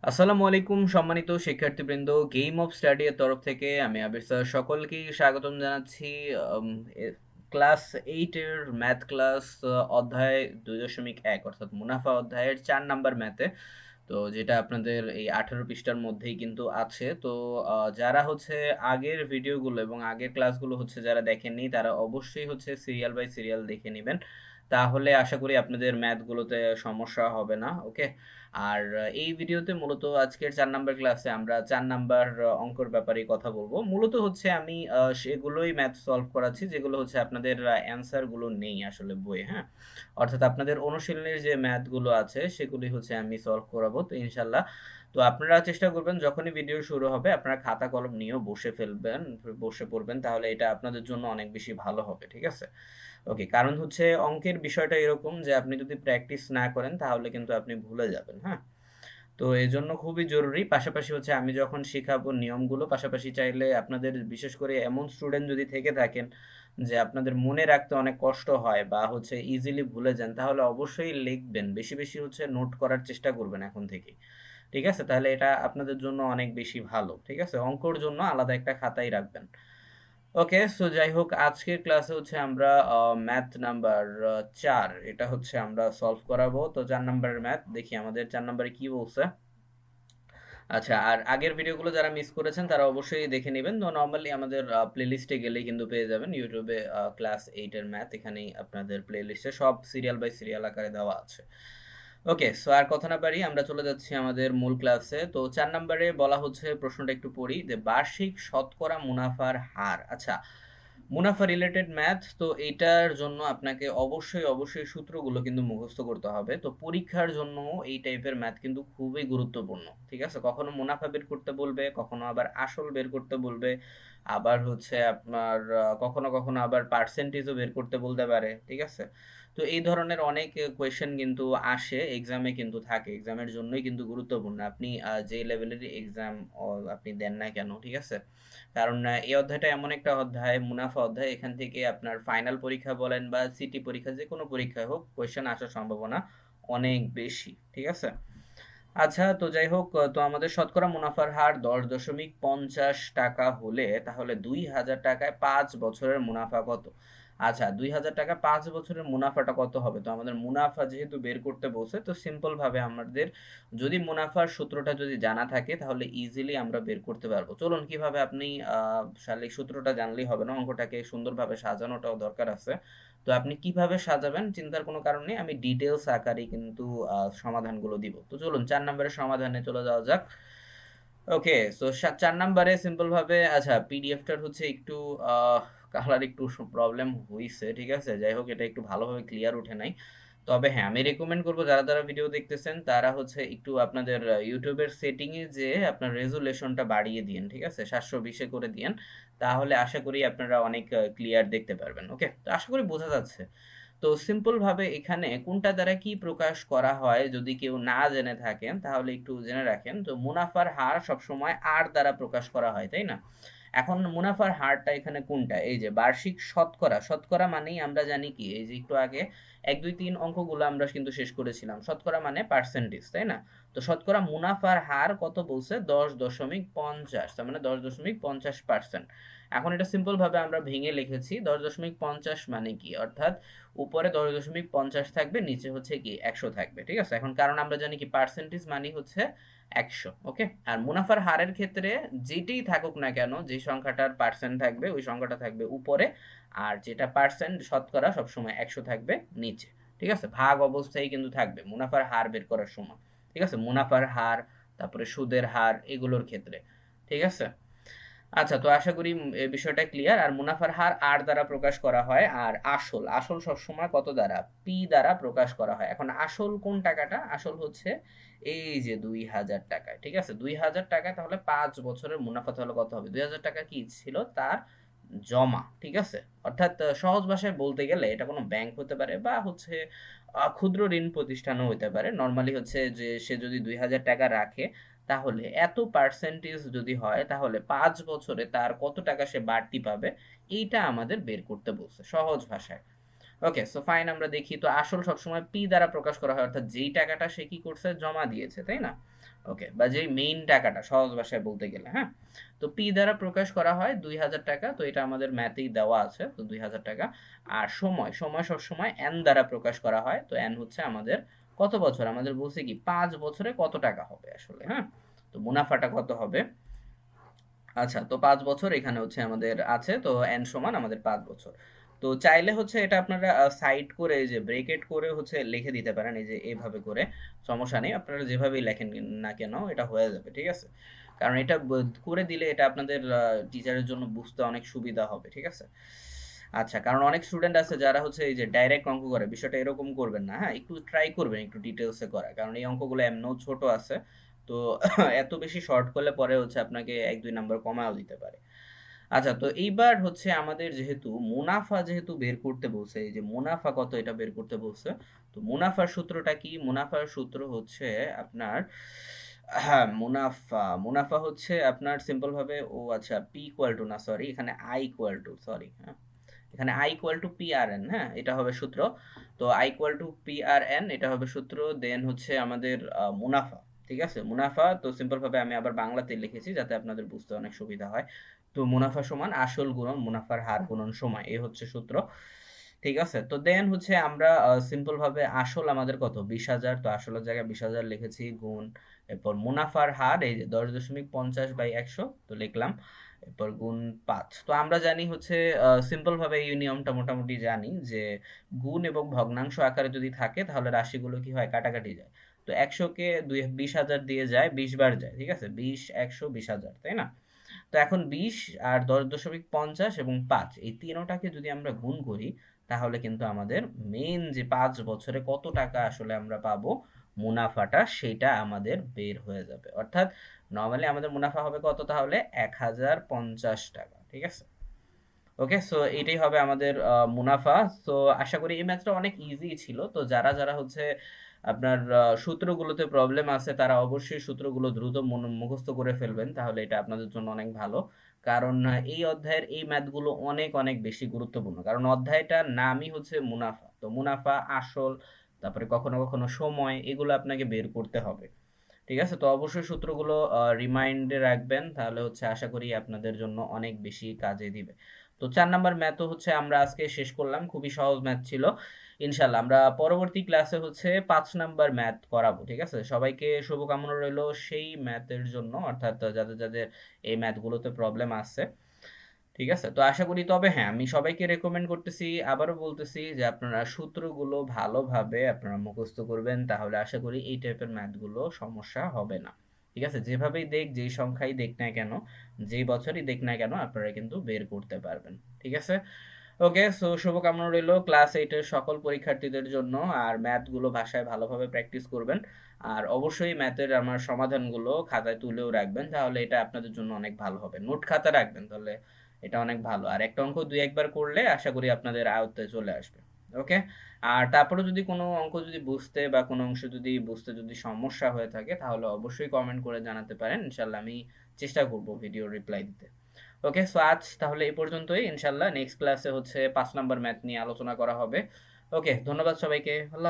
আসসালামু আলাইকুম সম্মানিত শিক্ষার্থীবৃন্দ, গেম অফ স্টাডি এর তরফ থেকে আমি আবির স্যার সকলকেই স্বাগতম জানাচ্ছি। আম, ক্লাস 8 এর ম্যাথ ক্লাস অধ্যায় 2.1 অর্থাৎ মুনাফা অধ্যায়ের 4 নাম্বার ম্যাথে। তো যেটা আপনাদের এই 18 পৃষ্ঠার মধ্যেই কিন্তু আছে। তো যারা হচ্ছে আগের ভিডিওগুলো এবং আগের ক্লাসগুলো হচ্ছে যারা দেখেননি তারা অবশ্যই হচ্ছে সিরিয়াল বাই সিরিয়াল দেখে নেবেন, তাহলে আশা করি আপনাদের ম্যাথগুলোতে সমস্যা হবে না। ওকে। আর এই ভিডিওতে মূলত আজকের 4 নাম্বার ক্লাসে আমরা 4 নাম্বার অঙ্কর ব্যাপারে কথা বলবো। মূলত হচ্ছে আমি সেগুলোই ম্যাথ সলভ করাচ্ছি যেগুলো হচ্ছে আপনাদের অ্যান্সার গুলো নেই আসলে বইয়ে। হ্যাঁ, অর্থাৎ আপনাদের অনুশীলনের যে ম্যাথগুলো আছে সেগুলি হচ্ছে আমি সলভ করাবো তো ইনশাল্লাহ। তো আপনারা চেষ্টা করবেন যখনই ভিডিও শুরু হবে আপনারা খাতা কলম নিয়েও বসে পড়বেন, তাহলে এটা আপনাদের জন্য অনেক বেশি ভালো হবে। ঠিক আছে। ওকে, কারণ হচ্ছে অঙ্কের বিষয়টা এরকম যে আপনি যদি প্র্যাকটিস না করেন তাহলে কিন্তু আপনি ভুলে যাবেন। হ্যাঁ, তো এজন্য খুবই জরুরি। পাশাপাশি হচ্ছে আমি যখন শেখাবো নিয়মগুলো, পাশাপাশি চাইলে আপনাদের বিশেষ করে এমন স্টুডেন্ট যদি থেকে থাকেন যে আপনাদের মনে রাখতে অনেক কষ্ট হয় বা হচ্ছে ইজিলি ভুলে যান, তাহলে অবশ্যই লিখবেন, বেশি বেশি হচ্ছে নোট করার চেষ্টা করবেন এখন থেকেই। ঠিক আছে, তাহলে এটা আপনাদের জন্য অনেক বেশি ভালো। ঠিক আছে, অঙ্কর জন্য আলাদা একটা খাতাই রাখবেন। ওকে, সো যাই হোক, আজকের ক্লাসে হচ্ছে আমরা ম্যাথ নাম্বার 4 এটা হচ্ছে আমরা সলভ করাবো। তো 4 নাম্বারের ম্যাথ দেখি আমাদের 4 নাম্বারে কি বলছে। আচ্ছা, আর আগের ভিডিওগুলো যারা মিস করেছেন তারা অবশ্যই দেখে নেবেন। তো নর্মালি আমাদের প্লেলিস্টে গেলেই কিন্তু পেয়ে যাবেন ইউটিউবে ক্লাস 8 এর ম্যাথ, এখানেই আপনাদের প্লেলিস্টে সব সিরিয়াল বাই সিরিয়াল আকারে দেওয়া আছে। ওকে, সো আর কথা না বাড়িয়ে আমরা চলে যাচ্ছি আমাদের মূল ক্লাসে। তো 4 নাম্বারে বলা হচ্ছে, প্রশ্নটা একটু পড়ি, যে বার্ষিক শতকরা মুনাফার হার। আচ্ছা, মুনাফা রিলেটেড ম্যাথ, তো এটার জন্য আপনাকে অবশ্যই অবশ্যই সূত্রগুলো কিন্তু মুখস্থ করতে হবে। তো পরীক্ষার জন্য এই টাইপের ম্যাথ কিন্তু খুবই গুরুত্বপূর্ণ। ঠিক আছে, কখনো মুনাফা বের করতে বলবে, কখনো আবার আসল বের করতে বলবে, আবার হচ্ছে আপনার কখনো কখনো আবার পার্সেন্টেজও বের করতে বলতে পারে। ঠিক আছে, তো এই ধরনের অনেক কোয়েশ্চেন কিন্তু আসে এক্সামে, কিন্তু থাকে, এক্সামের জন্যই কিন্তু গুরুত্বপূর্ণ। আপনি যে লেভেলের এক্সাম আপনি দেন না কেন, ঠিক আছে, কারণ এই অধ্যায়টা এমন একটা অধ্যায়, মুনাফা অধ্যায়, এখান থেকে আপনার ফাইনাল পরীক্ষা বলেন বা সিটি পরীক্ষা, যে কোনো পরীক্ষায় হোক, কোয়েশ্চেন আসার সম্ভাবনা অনেক বেশি। ঠিক আছে। আচ্ছা, তো যাই হোক, তো আমাদের শতকরা মুনাফার হার 10.50 টাকা হলে তাহলে 2000 টাকায় 5 বছরের মুনাফা কত? আচ্ছা, 2000 টাকা 5 বছরের মুনাফাটা কত হবে? তো আমাদের মুনাফা যেহেতু বের করতে বলছে, তো সিম্পল ভাবে আমাদের যদি মুনাফার সূত্রটা যদি জানা থাকে তাহলে ইজিলি আমরা বের করতে পারবো। চলুন, কিভাবে আপনি শালীন সূত্রটা জানলেই হবে না, অঙ্কটাকে সুন্দরভাবে সাজানোটাও দরকার আছে। তো আপনি কিভাবে সাজাবেন চিন্তার কোনো কারণ নেই, আমি ডিটেলস আকারে কিন্তু সমাধানগুলো দিব। তো চলুন 4 নাম্বারের সমাধানে চলে যাওয়া যাক। ওকে, সো 4 নাম্বারে সিম্পল ভাবে, আচ্ছা পিডিএফটার হচ্ছে একটু কালার একটু প্রবলেম হইছে। ঠিক আছে, যাই হোক, এটা একটু ভালোভাবে ক্লিয়ার উঠে নাই। তবে হ্যাঁ, আমি রেকমেন্ড করবো যারা যারা ভিডিও দেখতেছেন তারা হচ্ছে একটু আপনাদের ইউটিউবের সেটিং এ যে আপনার রেজুলেশনটা বাড়িয়ে দিন। ঠিক আছে, 720 করে দিন, তাহলে আশা করি আপনারা অনেক ক্লিয়ার দেখতে পারবেন। ওকে, তো আশা করি বোঝা যাচ্ছে। তো সিম্পল ভাবে এখানে কোনটা দ্বারা কি প্রকাশ করা হয় যদি কেউ না জেনে থাকেন তাহলে একটু জেনে রাখেন। তো মুনাফার হার সবসময় আর দ্বারা প্রকাশ করা হয়, তাই না? এখন মুনাফার হারটা এখানে কোনটা, এই যে বার্ষিক শতকরা, শতকরা মানেই আমরা জানি কি, এই যে একটু আগে 1 2 3 অঙ্কগুলো আমরা কিন্তু শেষ করেছিলাম, শতকরা মানে পার্সেন্টেজ, তাই না? তো শতকরা মুনাফার হার কত বলছে, 10.50, তার মানে 10.50%। এখন এটা সিম্পল ভাবে আমরা ভেঙে লিখেছি, 10.50 মানে কি, অর্থাৎ উপরে 10.50 থাকবে, নিচে হচ্ছে কি 100 থাকবে। ঠিক আছে, এখন কারণ আমরা জানি কি পার্সেন্টেজ মানে হচ্ছে 100। ওকে, আর মুনাফার হারের ক্ষেত্রে যেটাই থাকুক না কেন, যে সংখ্যাটার পার্সেন্ট থাকবে ওই সংখ্যাটা থাকবে উপরে, আর যেটা পার্সেন্ট শতকরা সবসময় 100 থাকবে নিচে। ঠিক আছে, ভাগ অবস্থায় কিন্তু থাকবে মুনাফার হার বের করার সময়। ঠিক আছে, মুনাফার হার, তারপরে সুদের হার, এগুলোর ক্ষেত্রে। ঠিক আছে। আচ্ছা, তো আশা করি এই বিষয়টা ক্লিয়ার। আর মুনাফার হার আর দ্বারা প্রকাশ করা হয়, আর আসল, আসল সবসময় কত দ্বারা, পি দ্বারা প্রকাশ করা হয়। এখন আসল কোন টাকাটা, আসল হচ্ছে এই যে 2000 টাকায়। ঠিক আছে, 2000 টাকায় তাহলে 5 বছরের মুনাফা তাহলে কত হবে, 2000 টাকা কি ছিল, তার জমা। ঠিক আছে, অর্থাৎ সহজ ভাষায় বলতে গেলে এটা কোনো ব্যাংক হতে পারে বা হচ্ছে ক্ষুদ্র ঋণ প্রতিষ্ঠানও হতে পারে। নর্মালি হচ্ছে যে সে যদি 2000 টাকা রাখে, তাহলে এত পার্সেন্টেজ যদি হয় তাহলে 5 বছরে তার কত টাকা সে বাড়তি পাবে, এইটা আমাদের বের করতে বলছে সহজ ভাষায়। ওকে, সো ফাইন, আমরা দেখি। তো আসল সবসময় পি দ্বারা প্রকাশ করা হয়, অর্থাৎ যেই টাকাটা সে কি করছে, জমা দিয়েছে, তাই না? ওকে, বা যে মেইন টাকাটা সহজ ভাষায় বলতে গেলে, হ্যাঁ? তো পি দ্বারা প্রকাশ করা হয় ২,০০০ টাকা। তো এটা আমাদের ম্যাথেই দেওয়া আছে। তো ২,০০০ টাকা। আর সময় সবসময় এন দ্বারা প্রকাশ করা হয়। তো এন হচ্ছে আমাদের কত বছর? আমাদের বলছে কি ৫ বছরে কত টাকা হবে আসলে, হ্যাঁ? তো মুনাফাটা কত হবে? আচ্ছা, তো ৫ বছর এখানে হচ্ছে আমাদের আছে। তো n সমান আমাদের ৫ বছর। তো চাইলে হচ্ছে এটা আপনারা সাইড করে এই যে ব্রেকেট করে হচ্ছে লিখে দিতে পারেন। এই যে এভাবে করে। সমস্যা নেই। আপনারা যেভাবেই লেখেন না কেন এটা হয়ে যাবে। ঠিক আছে? কারণ এটা করে দিলে এটা আপনাদের টিচারের জন্য বুঝতে অনেক সুবিধা হবে। ঠিক আছে? আচ্ছা, কারণ অনেক স্টুডেন্ট আছে যারা হচ্ছে এই যে ডাইরেক্ট অঙ্ক করে। বিষয়টা এরকম করবেন না, হ্যাঁ? একটু ট্রাই করবেন একটু ডিটেইলস এ করার। কারণ এই অঙ্কগুলো এমনেও ছোট আছে। তো এত বেশি শর্ট করলে পরে হচ্ছে আপনাকে ১-২ নাম্বার কমায়ও দিতে পারে। আচ্ছা, তো এইবার হচ্ছে আমাদের যেহেতু মুনাফা যেহেতু বের করতে বলছে, এই যে মুনাফা কত এটা বের করতে বলছে। তো মুনাফার সূত্রটা কি? মুনাফার সূত্র হচ্ছে আপনার হ্যাঁ, মুনাফা হচ্ছে আপনার সিম্পল ভাবে আচ্ছা P ইকুয়াল টু না সরি এখানে I ইকুয়াল টু সরি হ্যাঁ। এখানে I ইকুয়াল টু PRN, হ্যাঁ? এটা হবে সূত্র। তো I ইকুয়াল টু PRN এটা হবে সূত্র। দেন হচ্ছে আমাদের মুনাফা। ঠিক আছে? মুনাফা তো সিম্পল ভাবে আমি আবার বাংলাতে লিখেছি যাতে আপনাদের বুঝতে অনেক সুবিধা হয়। তো মুনাফা সমান আসল গুণন মুনাফার হার গুণন সময়। এই হচ্ছে সূত্র। ঠিক আছে? তো দেন হচ্ছে আমরা সিম্পল ভাবে আসল আমাদের কত? ২০,০০০ তো আসলের জায়গায় ২০,০০০ লিখেছি গুণ এরপর মুনাফার হার এই যে ১০.৫০/১০০ তো লিখলাম। এরপর গুণ ৫। তো আমরা জানি হচ্ছে সিম্পল ভাবে এই নিয়মটা মোটামুটি জানি যে গুণ এবং ভগ্নাংশ আকারে যদি থাকে তাহলে রাশিগুলো কি হয়? কাটাকাটি যায়। তো ১০০ কে ২০,০০০ দিয়ে যায় ২০ বার যায়। ঠিক আছে? ২০, ১০০, ২০,০০০ তাই না? তো এখন ২০ আর ১০.৫০ এবং ৫ এই তিনোটাকে যদি আমরা গুণ করি তাহলে কিন্তু আমাদের মেইন যে ৫ বছরে কত টাকা আসলে আমরা পাবো মুনাফাটা সেটা আমাদের বের হয়ে যাবে। অর্থাৎ নরমালি আমাদের মুনাফা হবে কত তাহলে? ১,০৫০ টাকা। ঠিক আছে? ওকে, সো এটাই হবে আমাদের মুনাফা। সো আশা করি এই ম্যাথটা অনেক ইজি ছিল। তো যারা হচ্ছে আপনার সূত্রগুলোতে প্রবলেম আছে তারা অবশ্যই সূত্রগুলো দ্রুত মুখস্থ করে ফেলবেন। তাহলে এটা আপনাদের জন্য অনেক ভালো। কারণ এই অধ্যায়ের এই ম্যাথগুলো অনেক বেশি গুরুত্বপূর্ণ। কারণ অধ্যায়টার নামই হচ্ছে মুনাফা। তো মুনাফা, আসল, তারপরে কখনো সময় এগুলো আপনাকে বের করতে হবে। ঠিক আছে? তো অবশ্যই সূত্রগুলো রিমাইন্ডে রাখবেন। তাহলে হচ্ছে আশা করি আপনাদের জন্য অনেক বেশি কাজে দিবে। তো ৪ নাম্বার ম্যাথও হচ্ছে আমরা আজকে শেষ করলাম। খুবই সহজ ম্যাথ ছিল। ইনশাআল্লাহ আমরা পরবর্তী ক্লাসে হচ্ছে ৫ নাম্বার ম্যাথ করাবো। ঠিক আছে? সবাইকে শুভকামনা রইলো সেই ম্যাথের জন্য অর্থাৎ যাদের এই ম্যাথগুলোতে প্রবলেম আছে। ঠিক আছে? তো আশা করি তবে হ্যাঁ, আমি সবাইকে রেকমেন্ড করতেছি, আবারও বলতেছি যে আপনারা সূত্রগুলো ভালোভাবে আপনারা মুখস্থ করবেন। তাহলে আশা করি এই টাইপের ম্যাথগুলো সমস্যা হবে না। ঠিক আছে? যেভাবেই দেখ, যেই সংখ্যাই দেখ না কেন, যেই বছরই দেখ না কেন আপনারা কিন্তু বের করতে পারবেন। ঠিক আছে? ওকে, সো শুভকামনা রইলো ক্লাস 8 এর সকল পরীক্ষার্থীদের জন্য। আর ম্যাথগুলো ভাষায় ভালোভাবে প্র্যাকটিস করবেন। আর অবশ্যই ম্যাথের আমার সমাধানগুলো খাতায় তুলেও রাখবেন। তাহলে এটা আপনাদের জন্য অনেক ভালো হবে। নোট খাতা রাখবেন তাহলে এটা অনেক ভালো। আর একটা অঙ্ক ২-১ বার করলে আশা করি আপনাদের আয়ত্তে চলে আসবে। ওকে? আর তারপরেও যদি কোনো অঙ্ক যদি বুঝতে বা কোনো অংশ যদি বুঝতে যদি সমস্যা হয়ে থাকে তাহলে অবশ্যই কমেন্ট করে জানাতে পারেন। ইনশাআল্লাহ আমি চেষ্টা করব ভিডিও রিপ্লাই দিতে। ওকে, সো আজ তাহলে এই পর্যন্তই। ইনশাআল্লাহ নেক্সট ক্লাসে হচ্ছে ৫ নাম্বার ম্যাথ নিয়ে আলোচনা করা হবে। ওকে, ধন্যবাদ সবাইকে। আল্লাহ